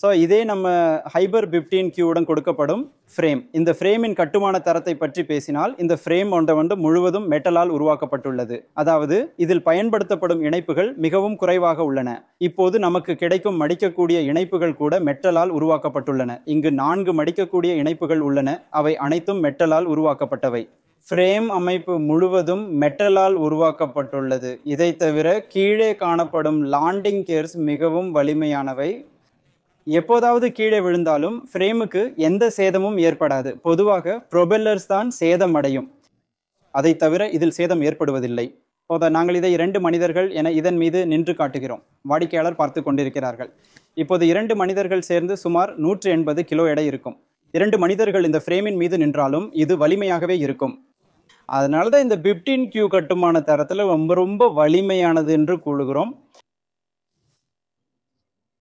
So இதே நம்ம hyper 15Q உடன் கொடுக்கப்படும் ஃப்ரேம். இந்த ஃப்ரேமின் கட்டுமான தரத்தை பற்றி பேசினால், இந்த ஃப்ரேம் வந்து முழுவதும் மெட்டலால் உருவாக்கப்பட்டுள்ளது. அதாவது இதில் பயன்படுத்தப்படும் இணைப்புகள் மிகவும் குறைவாக உள்ளன. இப்போது நமக்கு கிடைக்கும் மடிக்கக்கூடிய இணைப்புகள் கூட மெட்டலால் உருவாக்கப்பட்டுள்ளன. இங்கு 4 மடிக்கக்கூடிய இணைப்புகள் உள்ளன. அவை அனைத்தும் மெட்டலால் உருவாக்கப்பட்டவை. ஃப்ரேம் அமைப்பு முழுவதும் மெட்டலால் உருவாக்கப்பட்டுள்ளது. இதை தவிர கீழே காணப்படும் லாண்டிங் கியர்ஸ் மிகவும் வலிமையானவை. எப்போதாவது கீழே விழுந்தாலும் ஃப்ரேமுக்கு எந்த சேதமும் ஏற்படாது. பொதுவாக ப்ரொபெல்லர்ஸ் தான் சேதமடையும். அதை தவிர இதில் சேதம் ஏற்படுவதில்லை. நாங்கள் இதை 2 மனிதர்கள் என இதன் மீது நின்று காட்டுகிறோம். வாடிக்கையாளர் பார்த்து கொண்டிருக்கிறார்கள். இப்போது 2 மனிதர்கள் சேர்ந்து சுமார் 180 கிலோ எடை இருக்கும். 2 மனிதர்கள் இந்த ஃப்ரேமின் மீது நின்றாலும் இது வலிமையாகவே இருக்கும். அதனால தான் இந்த 15Q கட்டுமான தரத்தில் ரொம்ப ரொம்ப வலிமையானது என்று கூறுகிறோம்.